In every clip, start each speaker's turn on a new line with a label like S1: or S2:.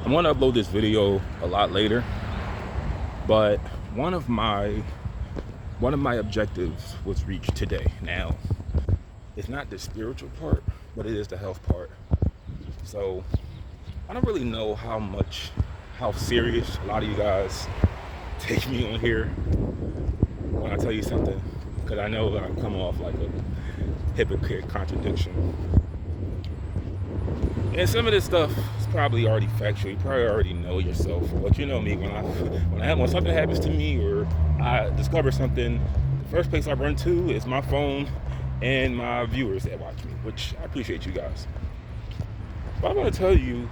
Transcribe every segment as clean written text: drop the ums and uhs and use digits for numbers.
S1: I'm going to upload this video a lot later, but one of my objectives was reached today. Now, it's not the spiritual part, but it is the health part. So I don't really know how serious a lot of you guys take me on here when I tell you something, because I know that I'm coming off like a hypocrite contradiction. And some of this stuff is probably already factual. You probably already know yourself. But you know me, when something happens to me or I discover something, the first place I run to is my phone and my viewers that watch me, which I appreciate you guys. But I want to tell you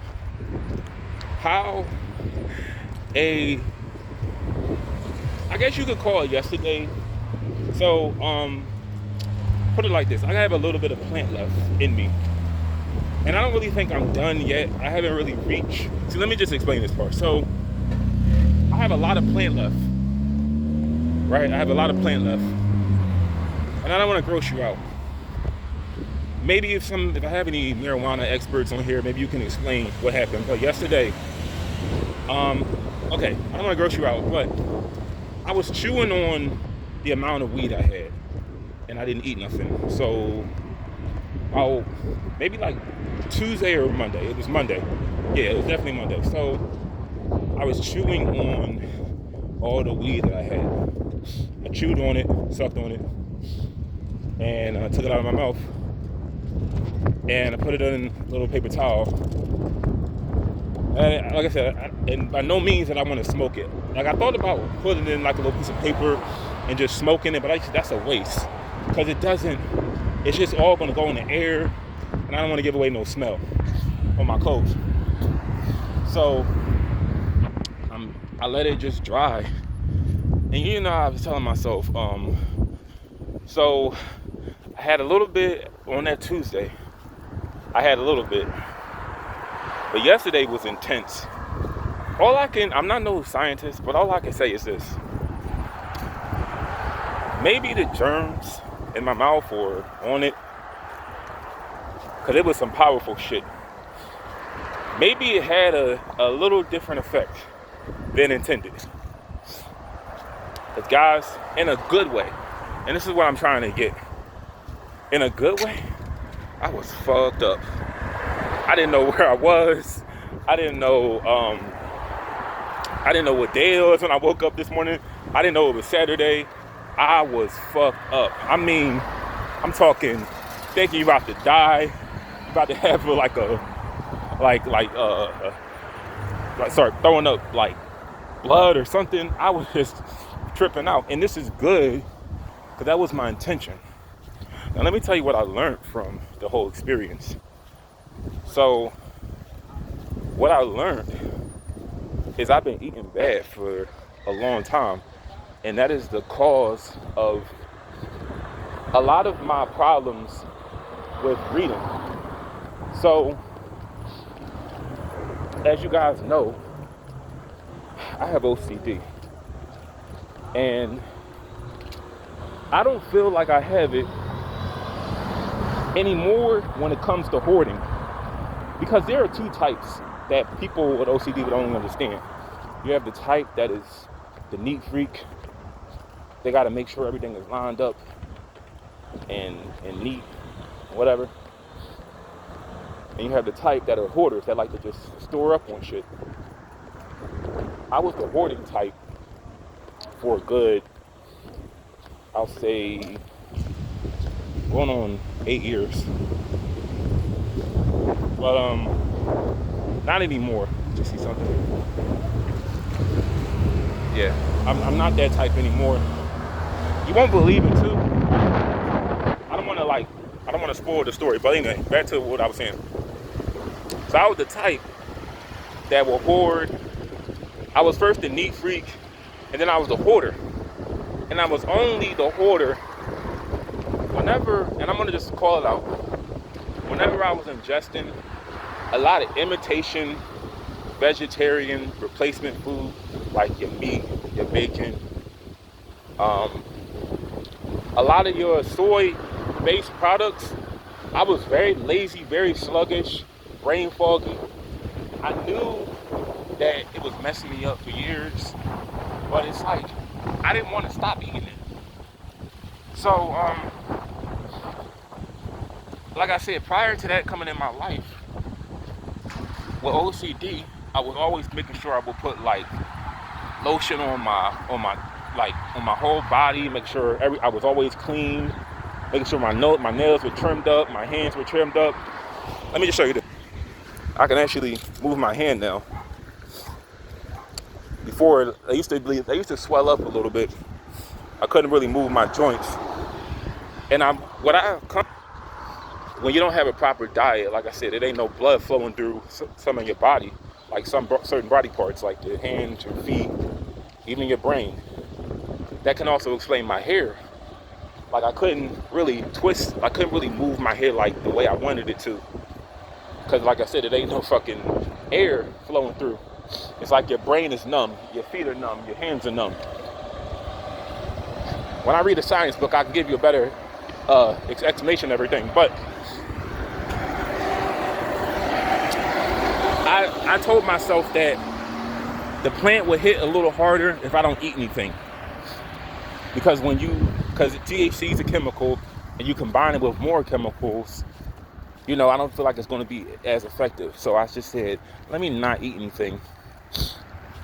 S1: how I guess you could call it yesterday. So, put it like this. I have a little bit of plant left in me. And I don't really think I'm done yet. I haven't really reached. See, let me just explain this part. So, I have a lot of plant left. Right? I have a lot of plant left. And I don't want to gross you out. Maybe if I have any marijuana experts on here, maybe you can explain what happened. But yesterday, okay, I don't want to gross you out, but I was chewing on the amount of weed I had, and I didn't eat nothing. So, maybe like Tuesday or Monday. It was Monday. Yeah, it was definitely Monday. So, I was chewing on all the weed that I had. I chewed on it, sucked on it, and I took it out of my mouth. And I put it in a little paper towel. And like I said, and by no means that I want to smoke it. Like I thought about putting it in like a little piece of paper and just smoking it, but that's a waste. Because it's just all going to go in the air. And I don't want to give away no smell on my clothes. So I let it just dry. And I was telling myself, so I had a little bit on that Tuesday. I had a little bit. But yesterday was intense. I'm not no scientist, but all I can say is this. Maybe the germs in my mouth or on it, because it was some powerful shit. Maybe it had a little different effect than intended. But guys, in a good way, and this is what I'm trying to get. In a good way, I was fucked up. I didn't know where I was. I didn't know what day it was when I woke up this morning. I didn't know it was Saturday. I was fucked up. I mean, I'm talking thinking you're about to die. You're about to have start throwing up like blood or something. I was just tripping out. And this is good because that was my intention. Now let me tell you what I learned from the whole experience. So what I learned is I've been eating bad for a long time, and that is the cause of a lot of my problems with reading. So as you guys know, I have OCD, and I don't feel like I have it anymore when it comes to hoarding, because there are two types that people with OCD would only understand. You have the type that is the neat freak. They got to make sure everything is lined up and neat, whatever. And you have the type that are hoarders that like to just store up on shit. I was the hoarding type for a good, I'll say, going on 8 years. But not anymore. Did you see something? Yeah, I'm not that type anymore. You won't believe it too. I don't want to spoil the story, but anyway, back to what I was saying. So I was the type that will hoard. I was first the neat freak, and then I was the hoarder. And I was only the hoarder whenever, and I'm gonna just call it out, whenever I was ingesting a lot of imitation vegetarian replacement food, like your meat, your bacon, a lot of your soy-based products, I was very lazy, very sluggish, brain foggy. I knew that it was messing me up for years, but it's like I didn't want to stop eating it. So, like I said, prior to that coming in my life with OCD, I was always making sure I would put like lotion on my whole body, make sure I was always clean, making sure my nails were trimmed up, my hands were trimmed up. Let me just show you this. I can actually move my hand now. Before they used to swell up a little bit. I couldn't really move my joints. And when you don't have a proper diet, like I said, it ain't no blood flowing through some of your body, like certain body parts, like your hands, your feet, even your brain. That can also explain my hair. Like I couldn't really move my hair like the way I wanted it to. Because like I said, it ain't no fucking air flowing through. It's like your brain is numb, your feet are numb, your hands are numb. When I read a science book, I can give you a better explanation of everything. But I told myself that the plant would hit a little harder if I don't eat anything. Because THC is a chemical and you combine it with more chemicals, I don't feel like it's going to be as effective. So I just said, let me not eat anything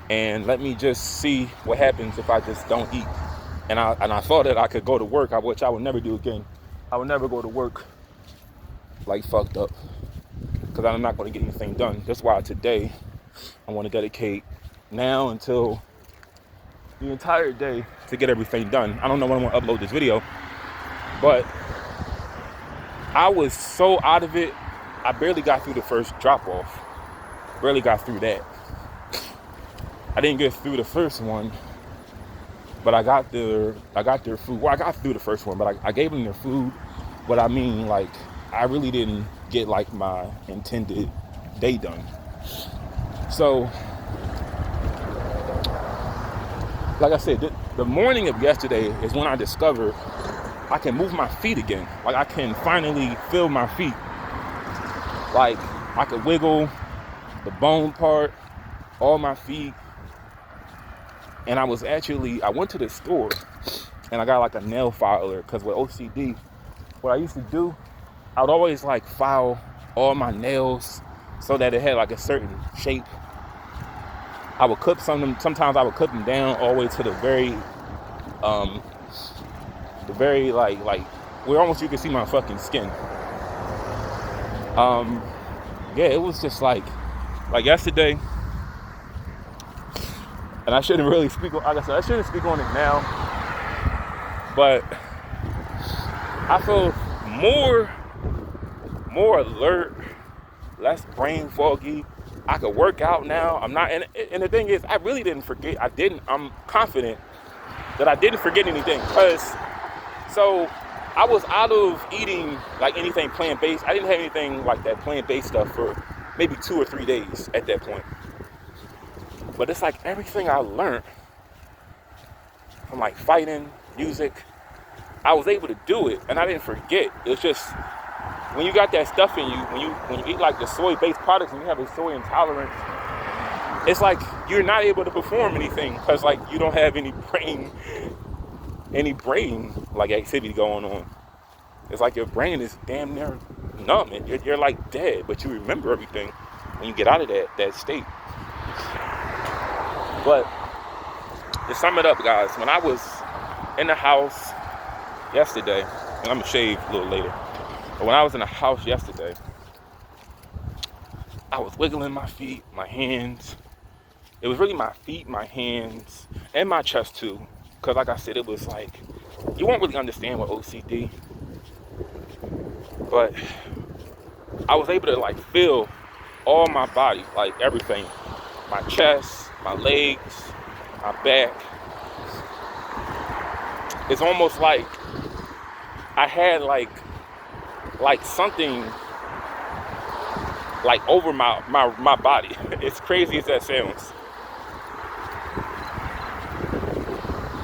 S1: and let me just see what happens if I just don't eat. And I thought that I could go to work, which I would never do again. I would never go to work like fucked up, because I'm not going to get anything done. That's why today I want to dedicate now until the entire day to get everything done. I don't know when I'm going to upload this video, but I was so out of it. I barely got through the first drop off. Barely got through that. I didn't get through the first one, but I got their food. Well, I got through the first one, but I gave them their food. But I mean, like, I really didn't get like my intended day done. So, like I said, the morning of yesterday is when I discovered I can move my feet again. Like I can finally feel my feet. Like I could wiggle the bone part, all my feet. And I went to the store and I got like a nail filer, because with OCD, what I used to do, I would always like file all my nails so that it had like a certain shape. I would clip sometimes I would clip them down all the way to the very like where almost you can see my fucking skin. Yeah, it was just like yesterday. And I shouldn't really speak on, like I said, I shouldn't speak on it now. But I feel more alert, less brain foggy. I could work out now. I'm not, and the thing is, I really didn't forget. I'm confident that I didn't forget anything, so I was out of eating like anything plant-based. I didn't have anything like that plant-based stuff for maybe 2 or 3 days at that point. But it's like everything I learned from like fighting, music, I was able to do it, and I didn't forget. It's just when you got that stuff in you, when you eat like the soy-based products and you have a soy intolerance, it's like you're not able to perform anything because like you don't have any brain like activity going on. It's like your brain is damn near numb. You're like dead, but you remember everything when you get out of that state. But to sum it up, guys, when I was in the house yesterday, and I'm gonna shave a little later, but when I was in the house yesterday, I was wiggling my feet, my hands. It was really my feet, my hands, and my chest too. Because like I said, it was like, you won't really understand what OCD, but I was able to like feel all my body, like everything. My chest, my legs, my back. It's almost like I had like something like over my body. It's crazy as that sounds.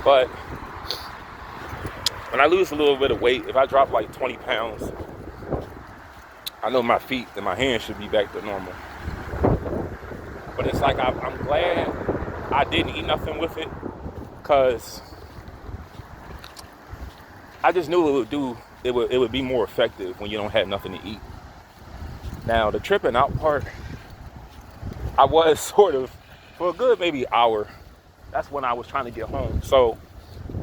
S1: But when I lose a little bit of weight, if I drop like 20 pounds, I know my feet and my hands should be back to normal. But it's like I'm glad I didn't eat nothing with it, because I just knew it would be more effective when you don't have nothing to eat. Now the tripping out part, I was sort of, for a good maybe hour, that's when I was trying to get home. So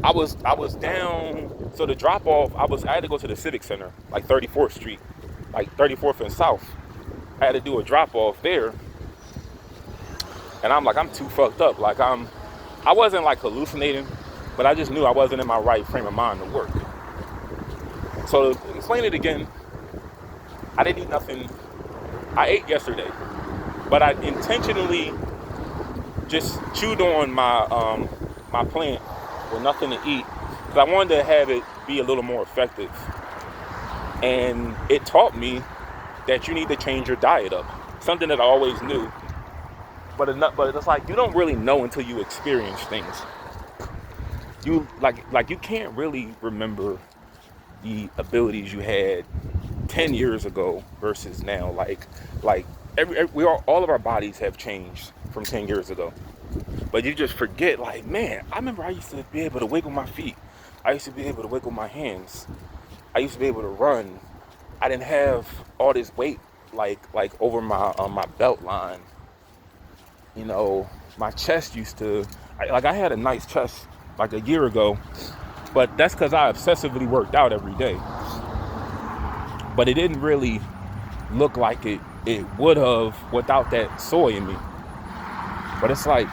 S1: I was down. So the drop off, I had to go to the Civic Center, like 34th Street, like 34th and South. I had to do a drop off there, and I'm too fucked up. Like I wasn't like hallucinating, but I just knew I wasn't in my right frame of mind to work. So to explain it again, I didn't eat nothing. I ate yesterday, but I intentionally just chewed on my plant with nothing to eat, because I wanted to have it be a little more effective. And it taught me that you need to change your diet up. Something that I always knew, but it's like you don't really know until you experience things. You you can't really remember the abilities you had 10 years ago versus now. All of our bodies have changed from 10 years ago. But you just forget, like, man, I remember I used to be able to wiggle my feet. I used to be able to wiggle my hands. I used to be able to run. I didn't have all this weight like over my belt line. You know, my chest used to, I had a nice chest like a year ago, but that's because I obsessively worked out every day. But it didn't really look like it would have without that soy in me. But it's like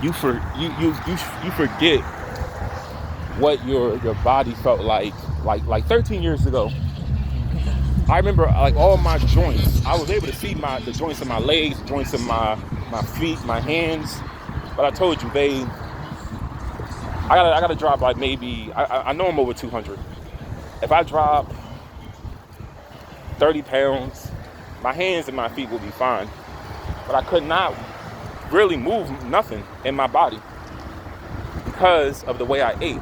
S1: you forget what your body felt like 13 years ago. I remember like all my joints. I was able to see the joints of my legs, the joints of my feet, my hands. But I told you, babe, I gotta drop like maybe, I know I'm over 200. If I drop 30 pounds, my hands and my feet will be fine. But I could not really move nothing in my body because of the way I ate.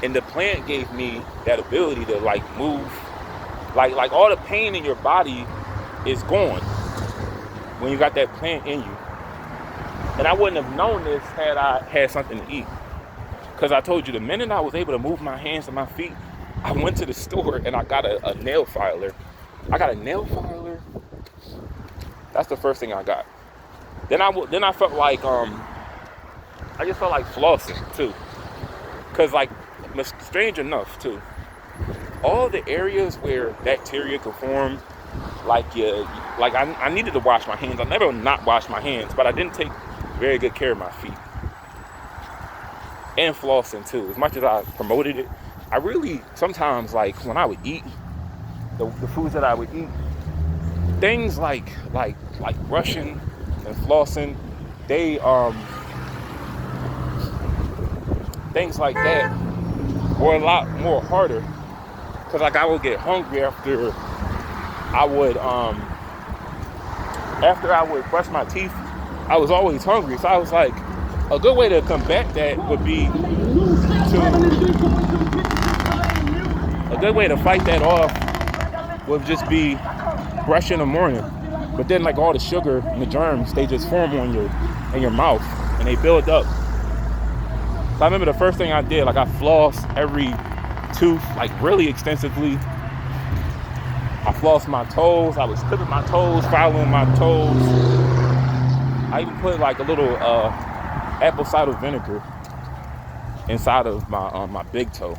S1: And the plant gave me that ability to like move, like all the pain in your body is gone when you got that plant in you. And I wouldn't have known this had I had something to eat. Because I told you, the minute I was able to move my hands and my feet, I went to the store and I got a nail filer. I got a nail filer. That's the first thing I got. Then I felt like I just felt like flossing too. Cause like, strange enough too, all the areas where bacteria could form, I needed to wash my hands. I never not washed my hands, but I didn't take very good care of my feet. And flossing too. As much as I promoted it, I really sometimes, like when I would eat the foods that I would eat, things like brushing and flossing, they things like that were a lot more harder, because like I would get hungry after I would brush my teeth. I was always hungry, so I was like, a good way to combat that would be a good way to fight that off would just be brush in the morning. But then like all the sugar and the germs, they just form in your mouth and they build up. So I remember the first thing I did, like I flossed every tooth like really extensively. I flossed my toes. I was clipping my toes, filing my toes. I even put like a little apple cider vinegar inside of my big toe.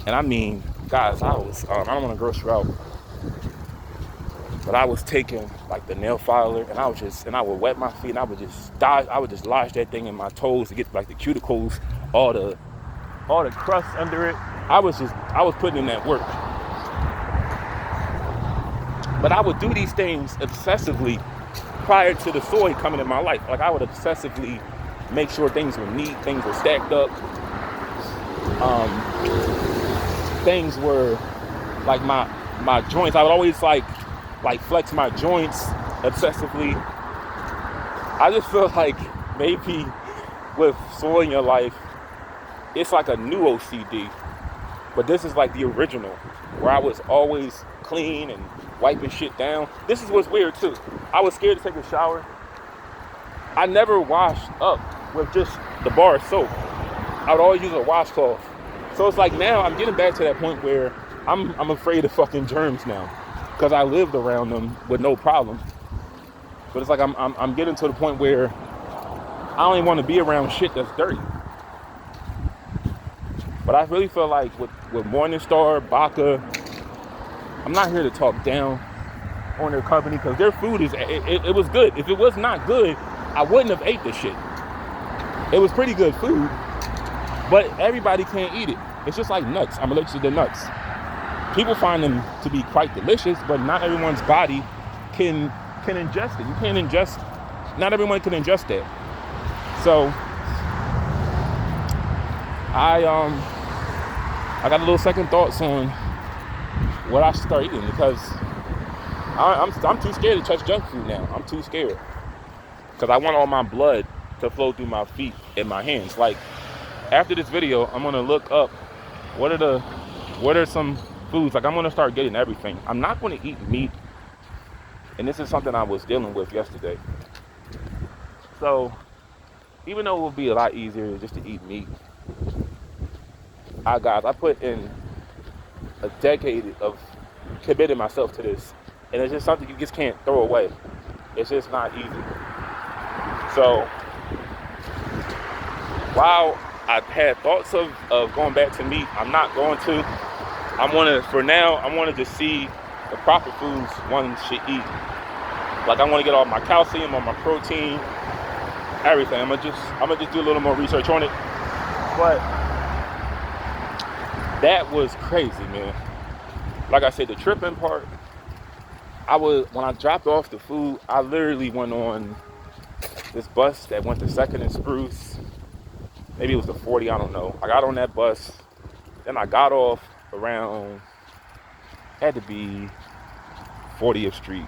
S1: And I mean, guys, I don't want to gross you out, but I was taking like the nail filer and I would wet my feet and I would just lodge that thing in my toes to get like the cuticles, all the crust under it. I was putting in that work. But I would do these things obsessively prior to the soy coming in my life. Like I would obsessively make sure things were neat, things were stacked up. Things were like my joints. I would always like flex my joints obsessively. I just feel like maybe with soy in your life, it's like a new OCD, but this is like the original, where I was always clean and wiping shit down. This is what's weird too. I was scared to take a shower. I never washed up with just the bar of soap. I would always use a washcloth. So it's like now I'm getting back to that point where I'm afraid of fucking germs now, because I lived around them with no problem. But it's like I'm getting to the point where I don't even want to be around shit that's dirty. But I really feel like with Morningstar, Baca, I'm not here to talk down on their company, because their food it was good. If it was not good, I wouldn't have ate this shit. It was pretty good food, but everybody can't eat it. It's just like nuts. I'm allergic to nuts. People find them to be quite delicious, but not everyone's body can ingest it. You can't ingest, not everyone can ingest that. So I got a little second thoughts on what I should start eating, because I'm too scared to touch junk food now. I'm too scared, because I want all my blood to flow through my feet and my hands. Like, after this video, I'm gonna look up what are some foods. Like, I'm gonna start getting everything. I'm not gonna eat meat, and this is something I was dealing with yesterday. So even though it would be a lot easier just to eat meat, I put in a decade of committing myself to this, and it's just something you just can't throw away. It's just not easy. So while I've had thoughts of going back to meat, I'm not going to. For now, I want to just see the proper foods one should eat. Like, I want to get all my calcium, all my protein, everything. I'm gonna just do a little more research on it. But that was crazy, man. Like I said, the tripping part, when I dropped off the food, I literally went on this bus that went to 2nd and Spruce. Maybe it was the 40, I don't know. I got on that bus, then I got off around, had to be 40th Street.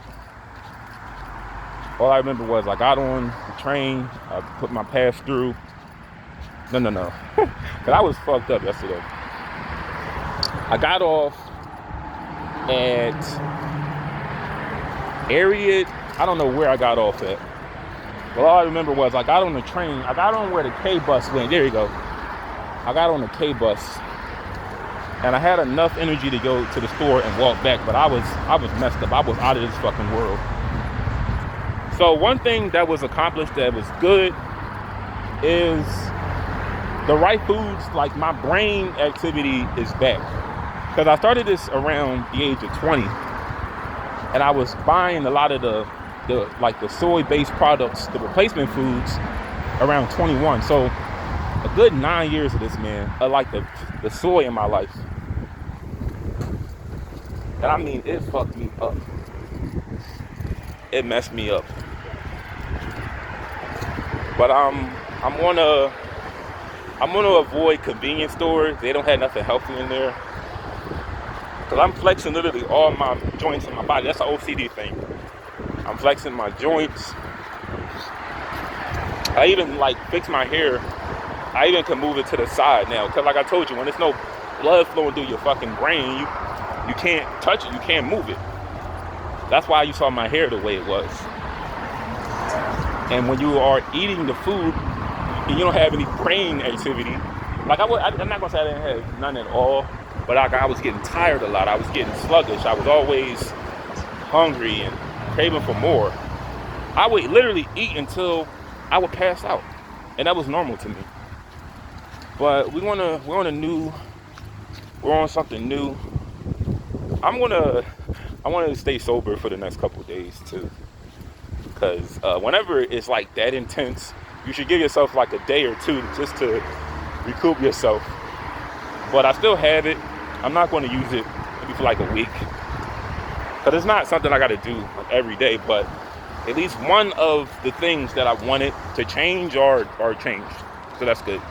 S1: All I remember was I got on the train, I put my pass through. No. Because I was fucked up yesterday. I got off at Ariat. I don't know where I got off at. Well, all I remember was I got on the train. I got on where the K bus went. There you go. I got on the K bus, and I had enough energy to go to the store and walk back, but I was messed up. I was out of this fucking world. So one thing that was accomplished that was good is the right foods. Like, my brain activity is back, because I started this around the age of 20, and I was buying a lot of the soy-based products, the replacement foods, around 21. So a good 9 years of this, man, I like the soy in my life. And I mean, it fucked me up. It messed me up. But I'm gonna avoid convenience stores. They don't have nothing healthy in there. Cause I'm flexing literally all my joints in my body. That's an OCD thing. I'm flexing my joints. I even fix my hair. I even can move it to the side now. Cause like I told you, when there's no blood flowing through your fucking brain, you can't touch it. You can't move it. That's why you saw my hair the way it was. And when you are eating the food and you don't have any brain activity, like I'm not gonna say I didn't have none at all, but I was getting tired a lot. I was getting sluggish. I was always hungry and craving for more. I would literally eat until I would pass out, and that was normal to me. But we're on something new. I want to stay sober for the next couple of days too, because whenever it's like that intense, you should give yourself like a day or two just to recoup yourself. But I still have it. I'm not going to use it maybe for like a week, because it's not something I got to do every day. But at least one of the things that I wanted to change are changed, so that's good.